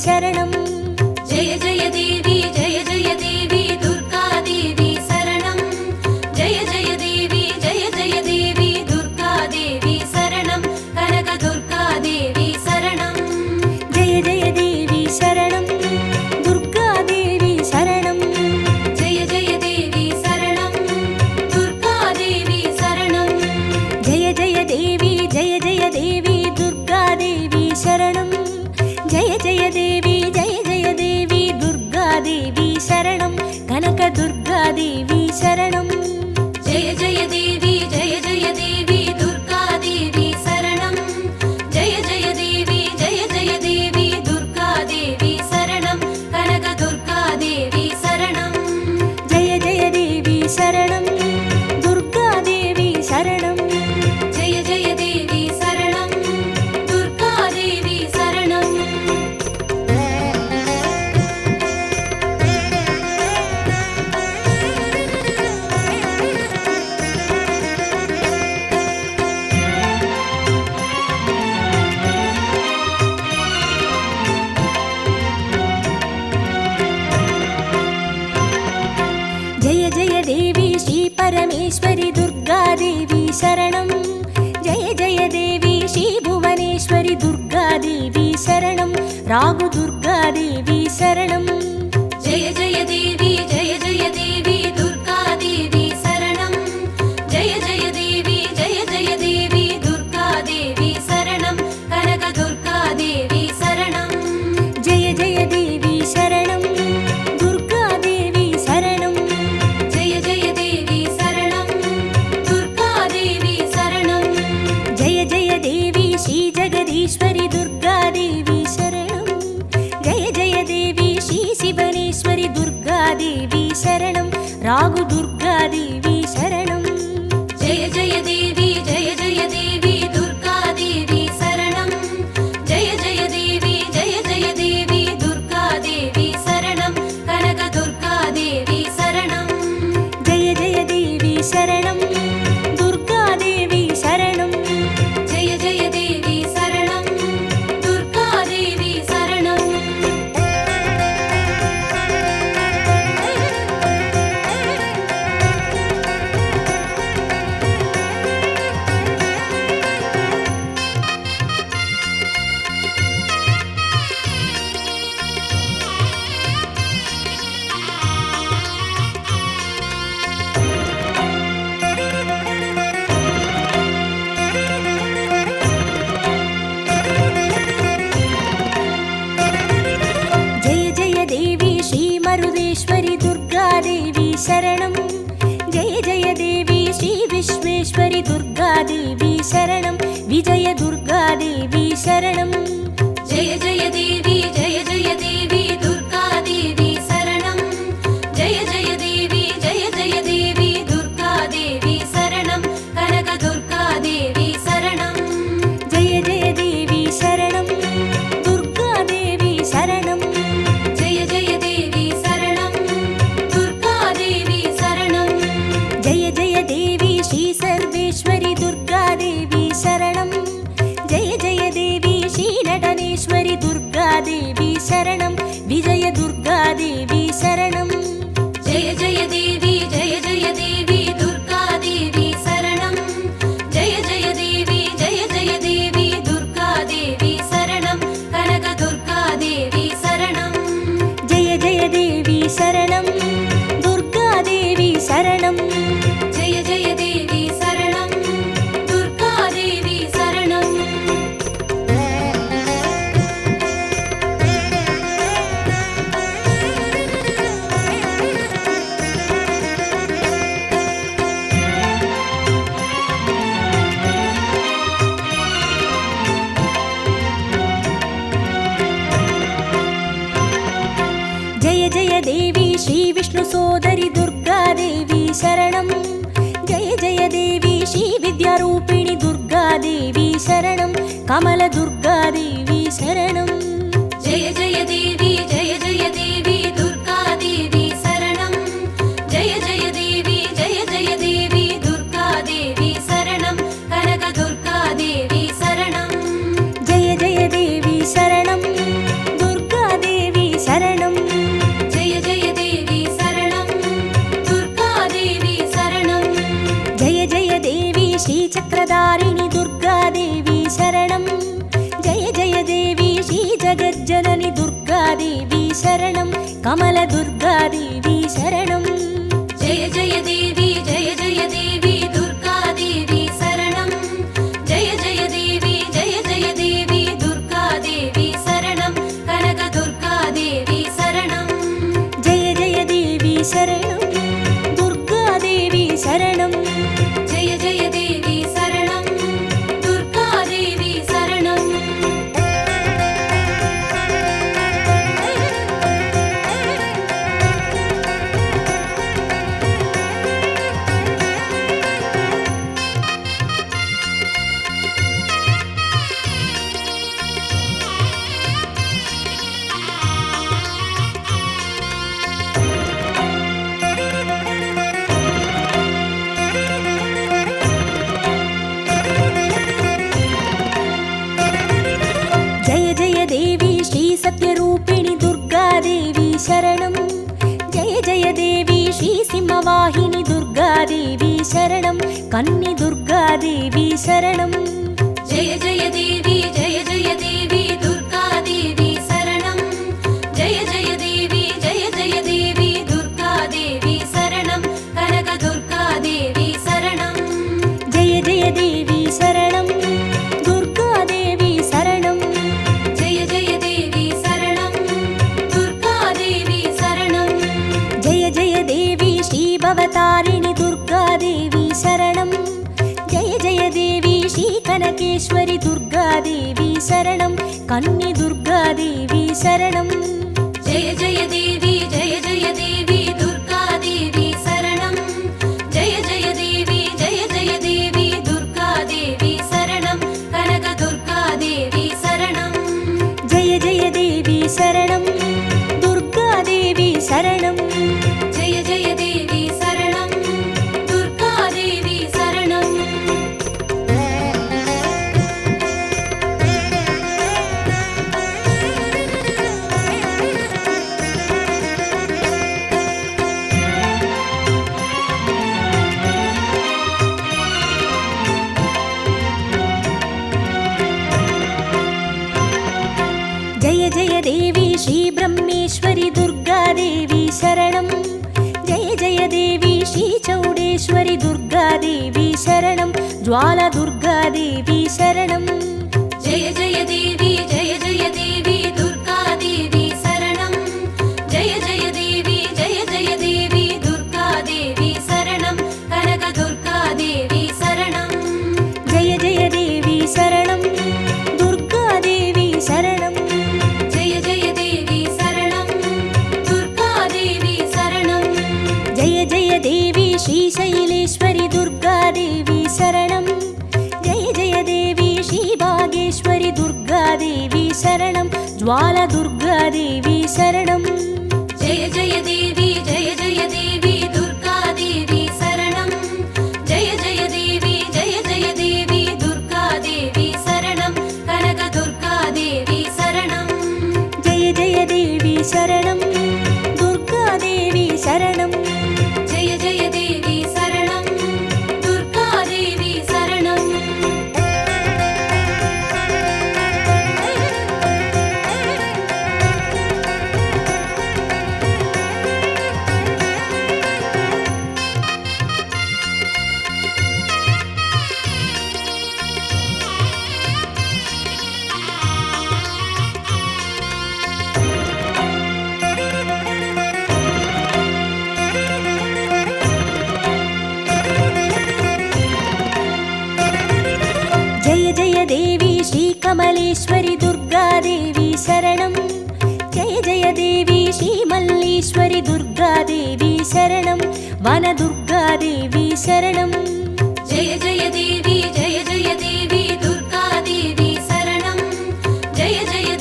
शरणं जय जय देवी दुर्गा देवी शरणं जय जय देवी दुर्गा देवी शरणं कनक दुर्गा देवी शरणं जय जय देवी शरणं दुर्गा देवी शरणं जय जय देवी शरणं दुर्गा देवी शरणं जय जय देवी दुर्गा देवी शरणं जय जय देवी दुर्गा देवी शरणं कनक दुर्गा देवी शरणं जय जय देवी दुर्गा देवी शरणं जय जय देवी दुर्गा देवी शरणं कनक दुर्गा देवी शरणं जय जय देवी शरणं दुर्गा देवी शरणं जय जय देवी शरणं दुर्गा देवी शरणं जय जय देवी श्री परमेश्वरी दुर्गा देवी शरणं जय जय देवी श्री भुवनेश्वरी दुर्गा देवी शरणं रागु दुर्गा देवी शरणं जय जय देवी दुर्गा देवी शरणं जय जय देवी दुर्गा देवी शरणं कनक दुर्गा देवी शरणं जय जय देवी शरणं दुर्गा देवी शरणं जय जय देवी शरणं दुर्गा देवी शरणं जय जय देवी श्री जगदीश्वरी दुर्गा देवी शरणं जय जय देवी श्री शिवनेश्वरी दुर्गा देवी शरणं रागु दुर्गा देवी शरणं जय जय देवी दुर्गा देवी शरणं जय जय देवी दुर्गा देवी शरणं कनक दुर्गा देवी शरणं जय जय देवी शरणं दुर्गा देवी शरणं जय जय देवी शरणं दुर्गा देवी शरणं जय जय देवी श्री मरुदेश्वरी दुर्गा देवी शरणं जय जय देवी श्री विश्वेश्वरी दुर्गा देवी शरणं विजय दुर्गा देवी शरणं जय जय देवी दुर्गा देवी शरणं जय जय देवी दुर्गा देवी शरणं कनक दुर्गा देवी शरणं जय जय देवी शरणं दुर्गा देवी शरणं जय जय देवी शरणं दुर्गा देवी शरणं जय जय देवी श्री सर्वेश्वरी दुर्गा देवी शरणं जय जय देवी श्री नटनेश्वरी दुर्गा देवी शरणं विजय दुर्गा देवी शरणं जय जय देवी दुर्गा देवी शरणं जय जय देवी दुर्गा देवी शरणं कनक दुर्गा देवी शरणं जय जय देवी शरणं दुर्गा देवी शरणं जय जय देवी शरणं दुर्गा देवी शरणं जय जय देवी श्री विष्णु सोदरी दुर्गा देवी शरणं जय जय देवी श्री विद्यारूपिणी दुर्गा देवी शरणं कमल दुर्गा देवी शरणं जय जय देवी दुर्गा देवी शरणं जय जय देवी दुर्गा देवी शरणं कनक दुर्गा देवी शरणं जय जय देवी शरणं दुर्गा शरणं कमलदुर्गादेवी शरणं जय जय देवी जय जय देवी दुर्गा देवी शरणं जय जय देवी दुर्गा देवी शरणं कनक दुर्गा देवी शरणं जय जय देवी शरणं दुर्गादेवी शरणं जय जय देवी शरणं दुर्गा देवी शरणं जय जय देवी श्री सत्यरूपिणि दुर्गादेवी शरणं जय जय देवी श्री सिंहवाहिनी दुर्गादेवी शरणं कन्नि दुर्गादेवी शरणं जय जय देवी दुर्गा देवी शरणं जय जय देवी दुर्गा देवी शरणं कनक दुर्गा देवी शरणं जय जय देवी शरणं दुर्गादेवी शरणं जय जय देवी शरणं दुर्गा देवी शरणं जय जय देवी श्री भवतारिणि दुर्गादेवी शरणं जय जय देवी श्री कनकेश्वरि दुर्गादेवी शरणं कन्नि दुर्गादेवी शरणं जय जय देवी दुर्गा देवी शरणं जय जय देवी दुर्गा देवी शरणं कनक दुर्गा देवी शरणं जय जय देवी शरणं दुर्गादेवी शरणं जय जय देवी शरणं दुर्गा देवी शरणं जय जय देवी श्री ब्रह्मेश्वरि दुर्गादेवी शरणं जय जय देवी श्री चौडेश्वरि दुर्गादेवी शरणं ज्वाला दुर्गादेवी शरणं जय जय देवी दुर्गा देवी शरणं जय जय देवी दुर्गा देवी शरणं कनक दुर्गा देवी शरणं जय जय देवी शरणं दुर्गादेवी शरणं जय जय देवी शरणं दुर्गा देवी शरणं जय जय देवी श्री शैलेश्वरि दुर्गादेवी शरणं जय जय देवी श्री भागेश्वरि दुर्गादेवी शरणं ज्वाला दुर्गादेवी शरणं जय जय देवी दुर्गा देवी शरणं जय जय देवी दुर्गा देवी शरणं कनक दुर्गा देवी शरणं जय जय देवी शरणं दुर्गादेवी शरणं जय जय देवी शरणं दुर्गा देवी शरणं जय जय देवी श्री कमलेश्वरि दुर्गादेवी शरणं जय जय देवी श्री मल्लीश्वरि दुर्गादेवी शरणं वनदुर्गादेवी शरणं जय जय देवी दुर्गा देवी शरणं जय जय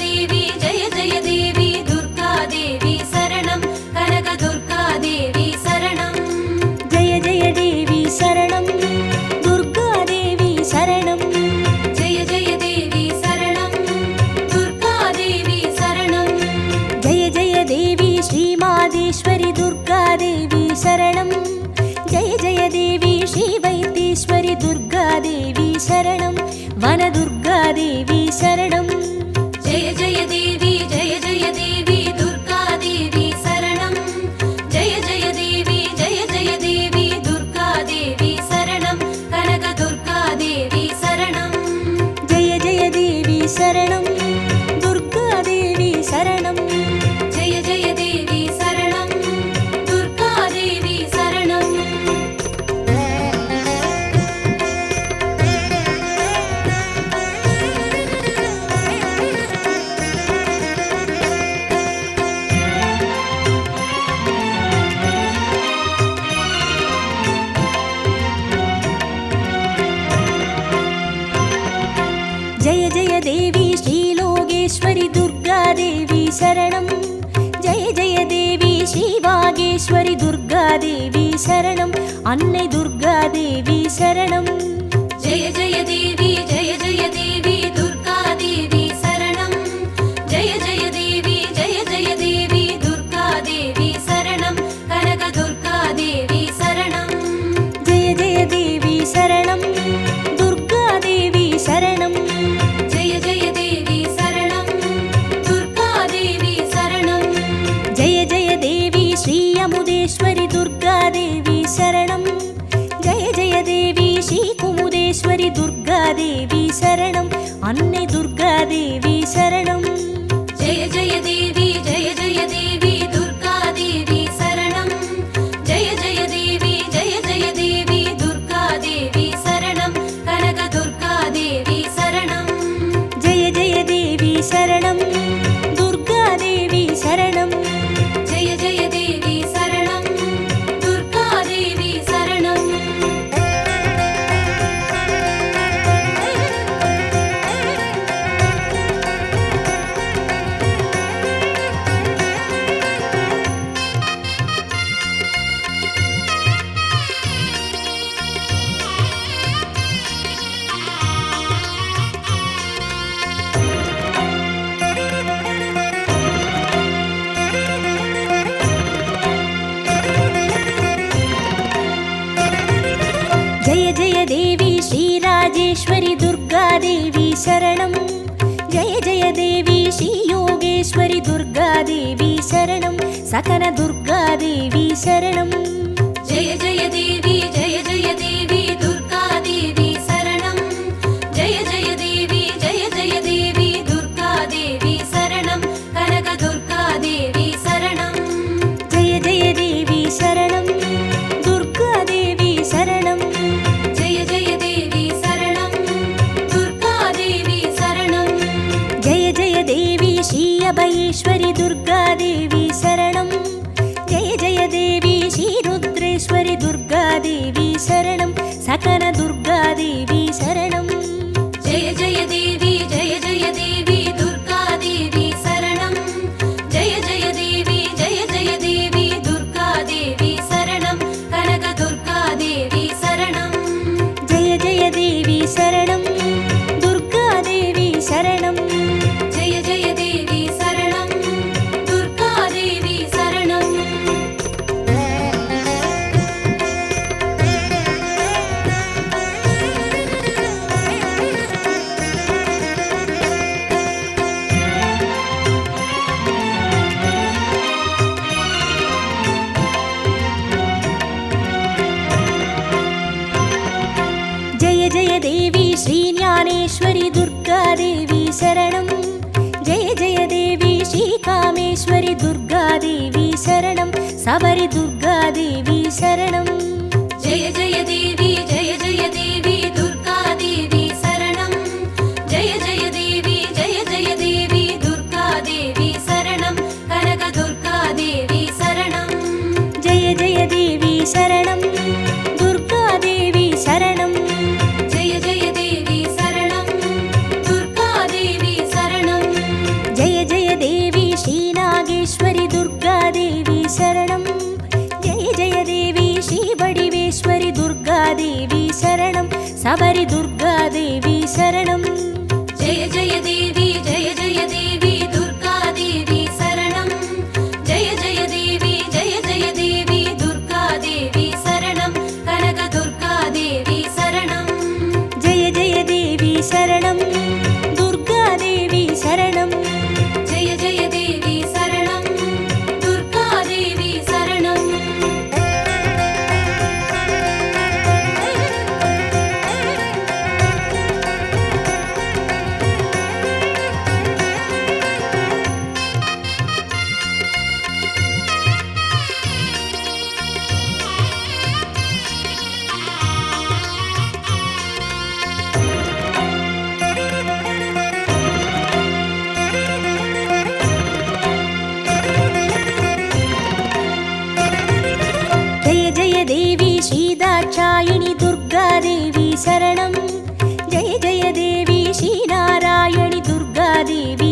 देवी दुर्गा देवी शरणं कनक दुर्गा देवी शरणं जय जय देवी शरणं दुर्गादेवी शरणं जय जय देवी शरणं दुर्गा देवी शरणं जय जय देवी श्री मादेश्वरि दुर्गादेवी शरणं जय जय देवी श्री वैद्येश्वरि दुर्गादेवी शरणं वनदुर्गादेवी शरणं जय जय देवी दुर्गा शरणं जय जय देवी श्रीवागेश्वरि दुर्गादेवी शरणं अन्नै दुर्गादेवी शरणं जय जय देवी दुर्गादेवी शरणं जय जय देवी दुर्गादेवी शरणं कनक दुर्गादेवी शरणं जय जय देवी शरणं दुर्गादेवी शरणं जय जय देवी शरणं दुर्गादेवी शरणं जय जय देवी श्री अमुदेश्वरि दुर्गादेवी शरणं जय जय देवी श्री कुमुदेश्वरि दुर्गादेवी शरणं अन्नै दुर्गादेवी शरणं जय जय देवी दुर्गादेवी शरणं जय जय देवी दुर्गादेवी शरणं कनक दुर्गादेवी शरणं जय जय देवी शरणं दुर्गादेवी शरणं जय जय देवी शरणं दुर्गादेवी शरणं जय जय देवी श्रीराजेश्वरि दुर्गादेवी शरणं जय जय देवी श्रीयोगेश्वरि दुर्गादेवी शरणं सकल दुर्गादेवी शरणं जय जय देवी दुर्गादेवी शरणं जय जय देवी दुर्गादेवी शरणं कनक दुर्गादेवी शरणं जय जय देवी शरणं दुर्गादेवी शरणं जय जय देवी शरणं दुर्गादेवी शरणं जय जय देवी श्री अभयेश्वरि दुर्गादेवी शरणं जय जय देवी श्री रुद्रेश्वरि दुर्गादेवी शरणं सकल दुर्गादेवी शरणं जय जय देवी दुर्गादेवी शरणं जय जय देवी दुर्गादेवी शरणं कनक दुर्गादेवी शरणं जय जय देवी शरणं दुर्गादेवी शरणं जय जय देवी शरणं दुर्गादेवी शरणं जय जय देवी श्रीज्ञानेश्वरि दुर्गादेवी शरणं जय जय देवी श्रीकामेश्वरि दुर्गादेवी शरणं सबरि दुर्गादेवी शरणं जय जय देवी दुर्गादेवी शरणं जय जय देवी दुर्गादेवी शरणं कनक दुर्गादेवी शरणं जय जय देवी शरणं दुर्गादेवी शरणं जय जय देवी शरणं दुर्गादेवी शरणं जय जय देवी श्रीनागेश्वरि दुर्गादेवी शरणं जय जय देवी श्रीवडिवेश्वरि दुर्गादेवी शरणं सबरि दुर्गादेवी शरणं जय जय देवी दुर्गादेवी शरणं जय जय देवी दुर्गादेवी शरणं कनक दुर्गादेवी शरणं जय जय देवी शरणं दुर्गादेवी शरणं जय जय देवी शरणं दुर्गादेवी शरणं दाक्षायिणी दुर्गादेवी शरणं जय जय देवी श्रीनारायणि दुर्गादेवी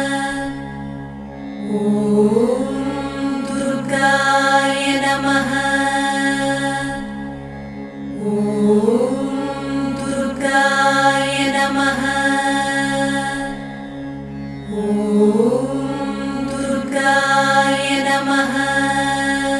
दुर्गाय नमः। दुर्गाय नमः। दुर्गाय नमः।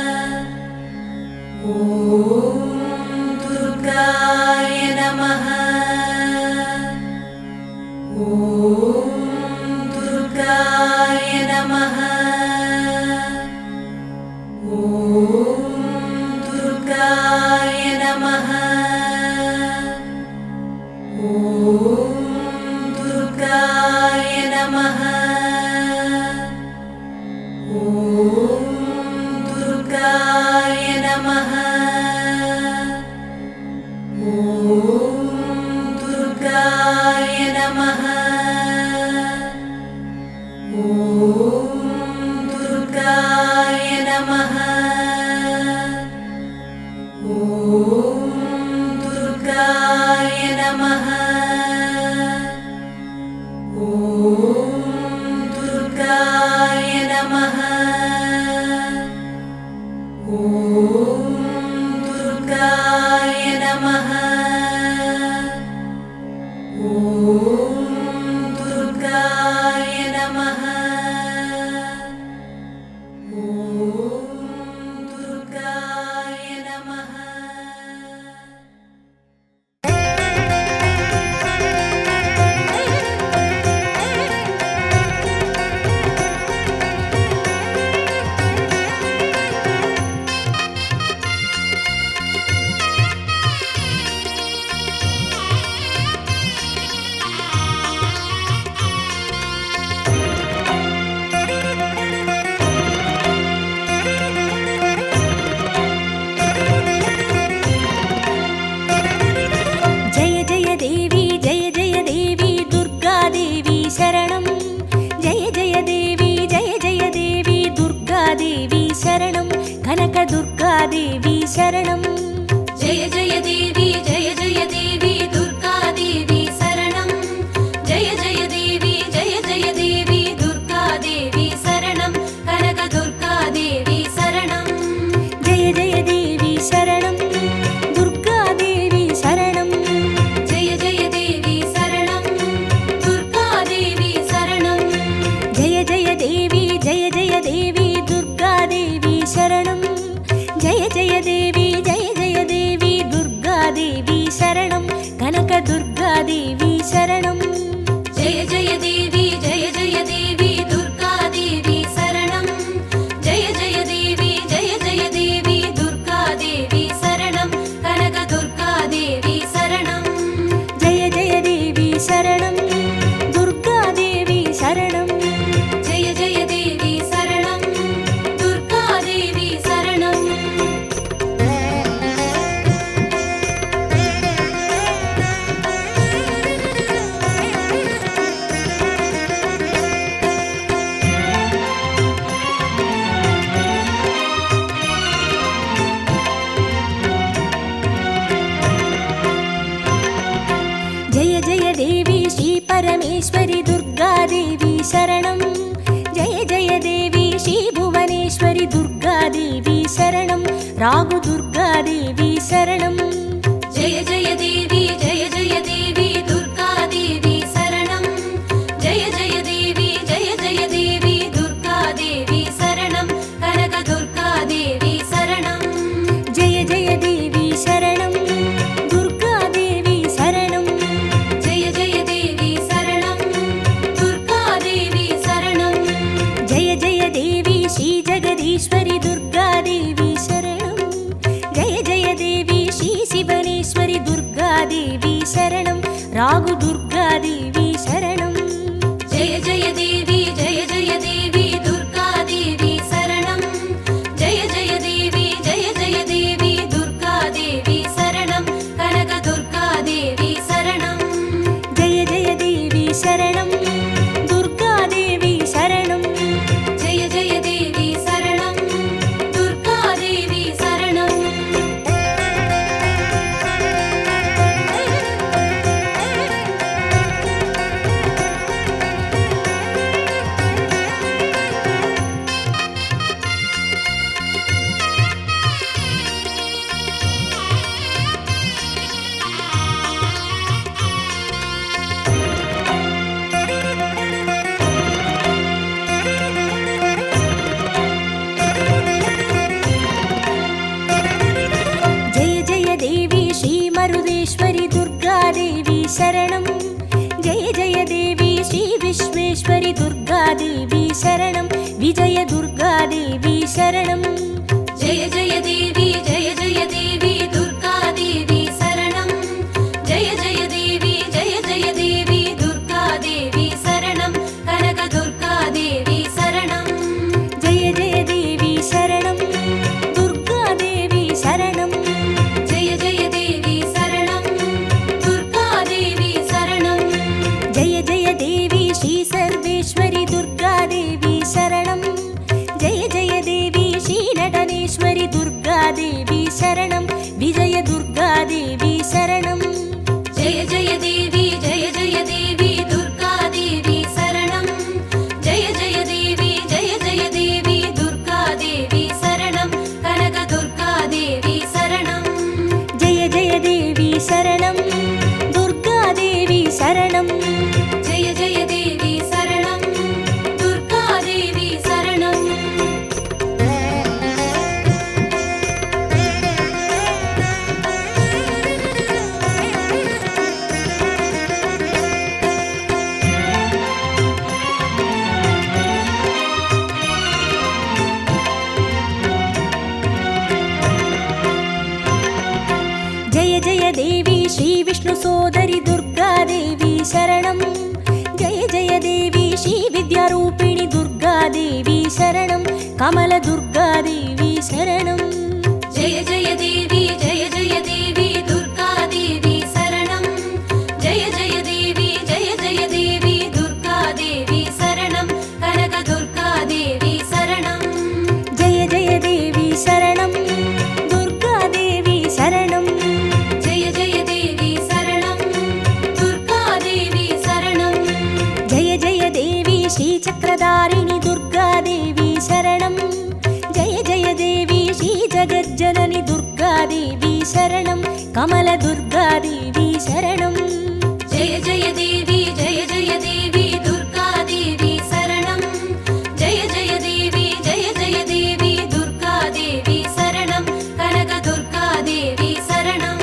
शरणं कनकदुर्गादेवी शरणं जय जय देवी जय जय देवी दुर्गा देवी शरणं जय जय देवी दुर्गा देवी शरणं कनकदुर्गा देवी शरणं जय जय देवी शरणं दुर्गादेवी शरणं जय जय देवी शरणं दुर्गा देवी शरणं जय जय देवी दुर्गादेवी शरणं जय जय देवी दुर्गादेवी शरणं कनकदुर्गादेवी शरणं जय जय देवी दुर्गा देवी शरणं जय जय देवी दुर्गा देवी शरणं कनकदुर्गा देवी शरणं जय जय देवी शरणं दुर्गादेवी शरणं जय जय देवी शरणं दुर्गा देवी शरणं जय जय देवी श्री परमेश्वरी दुर्गादेवी शरणं जय जय देवी श्री भुवनेश्वरी दुर्गादेवी शरणं रागु दुर्गादेवी शरणं जय जय देवी दुर्गा देवी शरणं जय जय देवी दुर्गा देवी शरणं कनकदुर्गा देवी शरणं जय जय देवी शरणं दुर्गादेवी शरणं जय जय देवी शरणं दुर्गा देवी शरणं जय जय देवी श्री जगदीश्वरी दुर्गादेवी शरणं जय जय देवी श्री शिवनेश्वरी दुर्गादेवी शरणं रागु दुर्गादेवी शरणं जय जय देवी दुर्गा देवी शरणं जय जय देवी दुर्गा देवी शरणं कनकदुर्गा देवी शरणं जय जय देवी शरणं दुर्गादेवी शरणं जय जय देवी शरणं दुर्गा देवी शरणं जय जय देवी श्री मरुदेश्वरी दुर्गादेवी शरणं जय जय देवी श्री विश्वेश्वरी दुर्गादेवी शरणं विजय दुर्गादेवी शरणं जय जय देवी दुर्गा देवी शरणं जय जय देवी दुर्गा देवी शरणं कनकदुर्गा देवी शरणं जय जय देवी शरणं दुर्गादेवी शरणं जय जय देवी शरणं दुर्गा देवी शरणं जय जय देवी श्री सर्वेश्वरी दुर्गादेवी शरणं जय जय देवी श्री नटनेश्वरी दुर्गादेवी शरणं विजय दुर्गादेवी शरणं जय जय देवी दुर्गा देवी शरणं जय जय देवी दुर्गा देवी शरणं कनकदुर्गा देवी शरणं जय जय देवी शरणं दुर्गादेवी शरणं जय जय देवी शरणं दुर्गा देवी शरणं जय जय देवी श्री विष्णु सोदरी दुर्गादेवी शरणं जय जय देवी श्री विद्यारूपिणी दुर्गादेवी शरणं कमल दुर्गादेवी शरणं जय जय देवी दुर्गा देवी शरणं जय जय देवी दुर्गा देवी शरणं कनकदुर्गा देवी शरणं जय जय कमलदुर्गादेवी शरणं जय जय देवी जय जय देवी दुर्गा देवी शरणं जय जय देवी दुर्गा देवी शरणं कनक दुर्गा देवी शरणं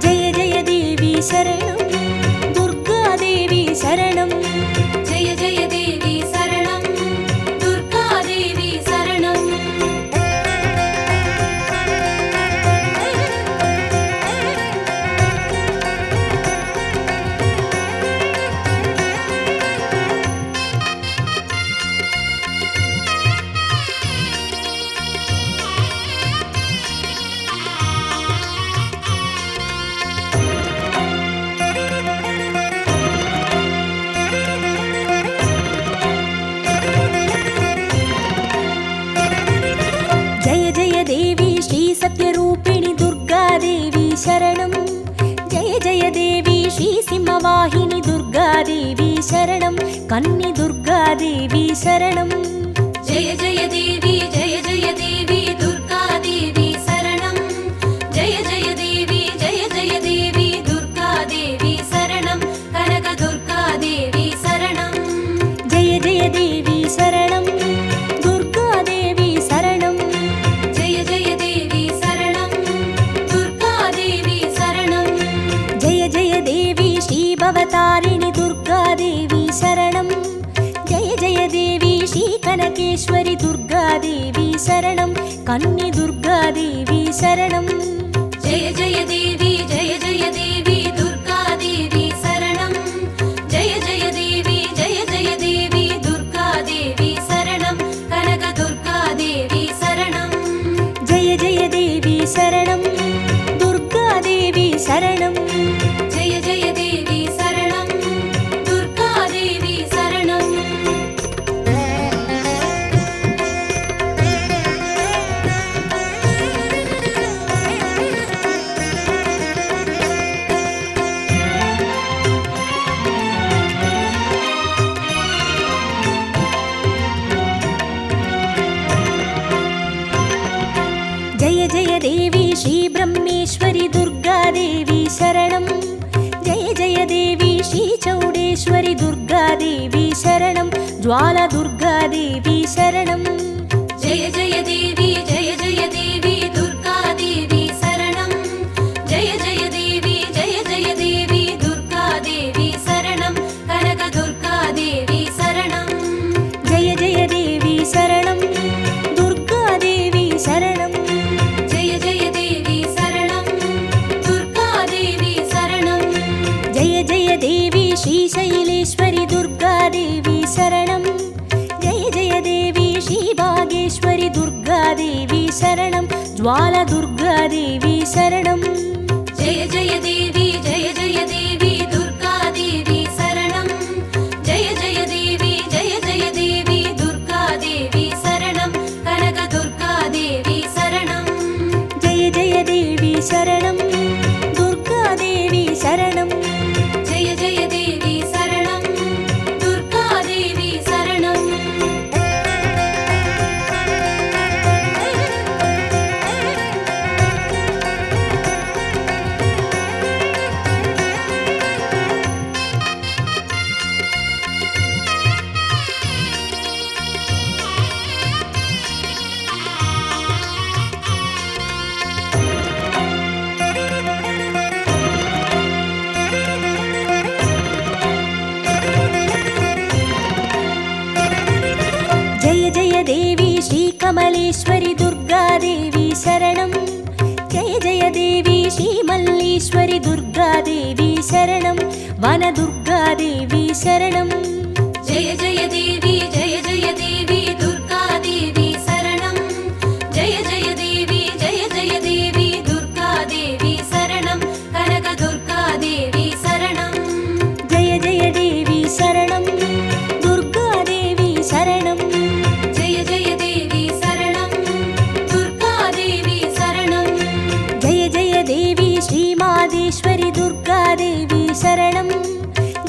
जय जय देवी शरणं दुर्गा देवी शरणं जय जय देवी शरणं दुर्गा देवी शरणं जय जय देवी श्री सत्यरूपिणी दुर्गा देवी शरणं जय जय देवी श्री सिंहवाहिनी दुर्गा देवी शरणं कन्नी दुर्गा देवी शरणं जय जय देवी दुर्गा देवी शरणं जय जय देवी दुर्गा देवी शरणं कनक दुर्गा देवी शरणं जय जय देवी शरणं दुर्गा देवी शरणं जय जय देवी शरणं दुर्गा देवी शरणं जय जय देवी श्री भवतारिणी दुर्गा देवी शरणं जय जय देवी श्री कनकेश्वरी दुर्गा देवी शरणं कन्नी दुर्गा देवी शरणं जय जय देवी दुर्गा देवी शरणं जय जय देवी दुर्गा देवी शरणं कनक दुर्गा देवी शरणं जय जय देवी शरणं दुर्गा देवी शरणं जय जय देवी शरणं दुर्गा देवी शरणं जय जय देवी श्री ब्रह्मेश्वरी दुर्गा देवी शरणं जय जय देवी श्री चौडेश्वरी दुर्गा देवी शरणं ज्वाला दुर्गा देवी शरणं जय जय देवी दुर्गा देवी शरणं जय जय देवी दुर्गा देवी शरणं कनक दुर्गा देवी शरणं जय जय देवी शरणं दुर्गा देवी शरणं जय जय देवी शरणं दुर्गा देवी शरणं जय जय देवी श्री शैलेश्वरी दुर्गा देवी शरणं जय जय देवी श्री भागेश्वरी दुर्गा देवी शरणं ज्वाला दुर्गा देवी शरणं जय जय देवी दुर्गा देवी शरणं जय जय देवी दुर्गा देवी शरणं कनक दुर्गा देवी शरणं जय जय देवी शरणं दुर्गा देवी शरणं जय जय देवी शरणं दुर्गा देवी शरणं जय जय देवी श्री कमलेश्वरी दुर्गा देवी शरणं जय जय देवी श्री मल्लीश्वरी दुर्गा देवी शरणं वन दुर्गा देवी शरणं जय जय देवी दुर्गा देवी शरणं जय जय देवी दुर्गा देवी शरणं कनक दुर्गा देवी शरणं जय जय देवी शरणं दुर्गा देवी शरणं जय जय देवी शरणं दुर्गा देवी शरणं जय जय देवी श्री मादेश्वरी दुर्गा देवी शरणं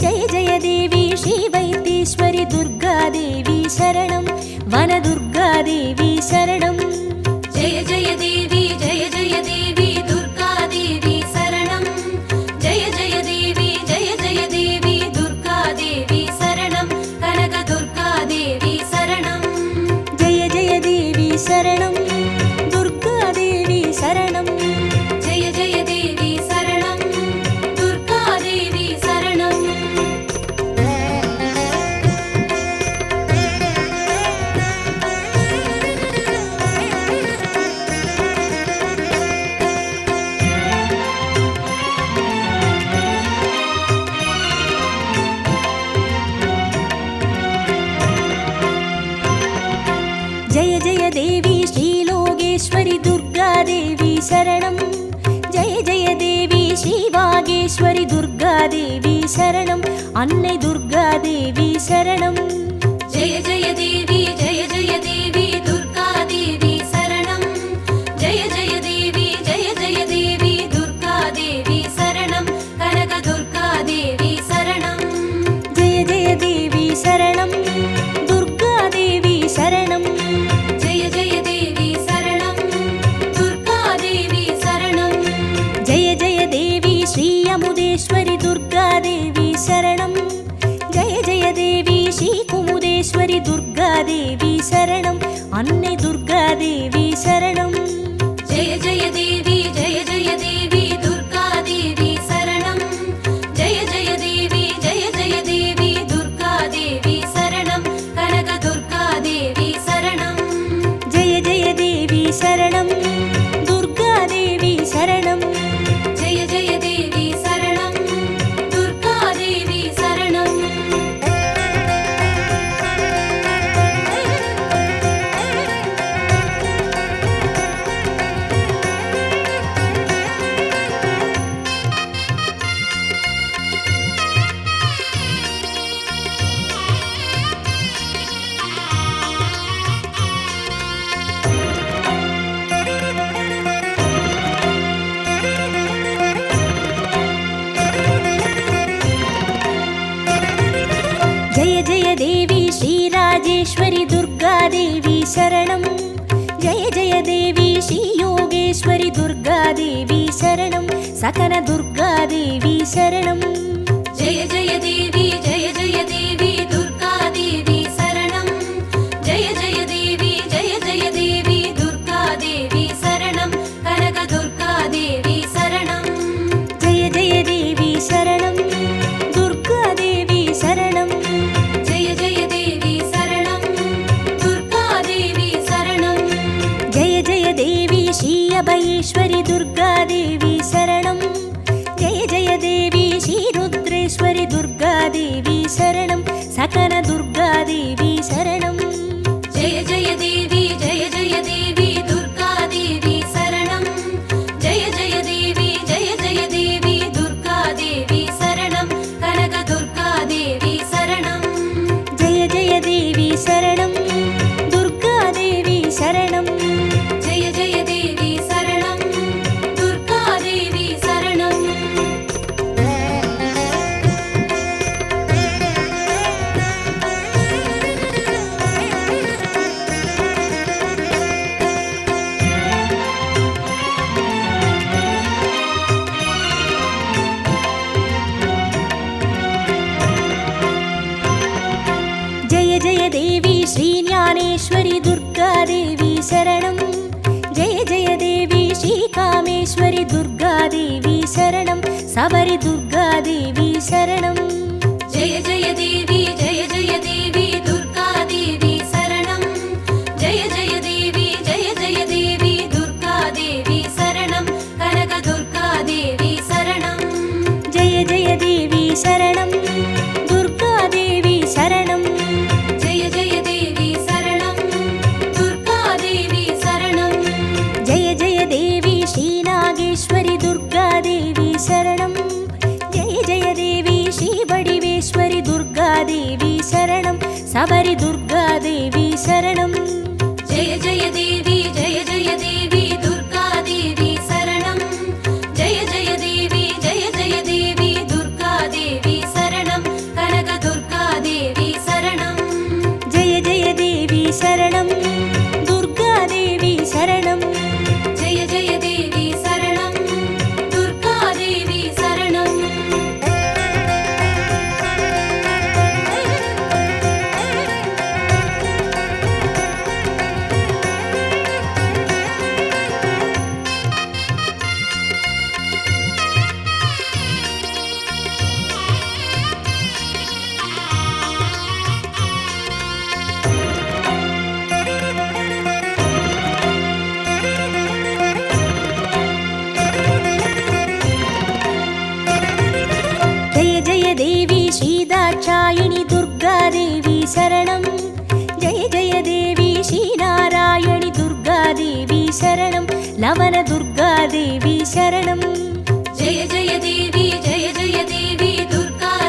जय जय देवी श्री वैद्येश्वरी दुर्गा देवी शरणं वन दुर्गा देवी शरणं जय जय देवी दुर्गा देवी शरणं சரணம் அன்னை துர்கா தேவி சரணம் ஜெய ஜெய தேவி ஜெய ஜெய தேவி துர்கா தேவி சரணம் ஜெய ஜெய தேவி ஜெய ஜெய தேவி துர்கா தேவி சரணம் கனக துர்கா தேவி சரணம் ஜெய ஜெய தேவி சரணம் துர்கா தேவி சரணம் ஜெய ஜெய தேவி சரணம் துர்கா தேவி சரணம் ஜெய ஜெய தேவி ஸ்ரீ அமுதேஸ்வரி துர்கா தேவி சரணம் ஜெய ஜெய தேவி ஸ்ரீ குமுதேஸ்வரி துர்கா தேவி சரணம் அன்னை துர்கா தேவி சரணம் ஜெய ஜெய தேவி ஜெய ஜெய தேவி துர்கா தேவி சரணம் ஜெய ஜெய தேவி ஜெய ஜெய தேவி துர்கா தேவி சரணம் கனக துர்கா தேவி சரணம் ஜெய ஜெய தேவி சரணம் துர்கா தேவி சரணம் ஜெய ஜெய தேவி சரணம் துர்கா தேவி சரணம் ஜெய ஜெய தேவி ஸ்ரீ ராஜேஸ்வரி துர்கா தேவி சரணம் ஜெய ஜெய தேவி ஸ்ரீ யோகேஸ்வரி துர்கா தேவி சரணம் சகன துர்கா தேவி சரணம் ஜெய ஜெய தேவி ஜெய ஜெய தேவி துர்கா தேவி சரணம் ஜெய ஜெய தேவி ஜெய ஜெய தேவி துர்கா தேவி சரணம் கனக துர்கா தேவி சரணம் ஜெய ஜெய தேவி சரணம் துர்கா தேவி சரணம் ஜெய ஜெய தேவி சரணம் துர்கா தேவி சரணம் ஜெய ஜெய தேவி ஸ்ரீ அபயேஸ்வரி துர்கா தேவி சரணம் ஜெய ஜெய தேவி ஸ்ரீ ருத்ரேஸ்வரி துர்கா தேவி சரணம் சகன துர்கா தேவி சரணம் ஜெய ஜெய தேவி ஜெய ஜெய தேவி துர்கா தேவி சரணம் ஜெய ஜெய தேவி ஜெய ஜெய தேவி துர்கா தேவி சரணம் கனக துர்கா தேவி சரணம் ஜெய ஜெய தேவி சரணம் துர்கா தேவி சரணம் ஜெய ஜெய தேவி சரணம் துர்கா தேவி சரணம் ஜெய ஜெய தேவி ஸ்ரீ ஞானேஸ்வரி துர்கா தேவி சரணம் ஜெய ஜெய தேவி ஸ்ரீ காமேஸ்வரி துர்கா தேவி சரணம் சபரி துர்கா தேவி சரணம் ஜெய ஜெய தேவி ஜெய ஜெய தேவி துர்கா தேவி சரணம் ஜெய ஜெய தேவி ஜெய ஜெய தேவி துர்கா தேவி சரணம் கனக துர்கா தேவி சரணம் ஜெய ஜெய தேவி சரணம் துர்கா தேவி சரணம் ஜெய ஜெய தேவி சரணம் துர்கா தேவி சரணம் ஜெய ஜெய தேவி ஸ்ரீ நாகேஸ்வரி துர்கா தேவி சரணம் ஜெய ஜெய தேவி ஸ்ரீ வடிவேஸ்வரி துர்கா தேவி சரணம் சபரி துர்கா தேவி சரணம் ஜெய ஜெய தேவி ஜெய ஜெய தேவி துர்கா தேவி சரணம் ஜெய ஜெய தேவி ஜெய ஜெய தேவி துர்கா தேவி சரணம் கனக துர்கா தேவி சரணம் ஜெய ஜெய தேவி சரணம் துர்கா தேவி சரணம் ஜெய ஜெய தேவி சரணம் துர்கா தேவி சரணம் दाक्षायिणी दुर्गा देवी शरणं जय जय देवी श्रीनारायणि दुर्गा देवी शरणं लवण दुर्गा देवी शरणं जय जय देवी दुर्गा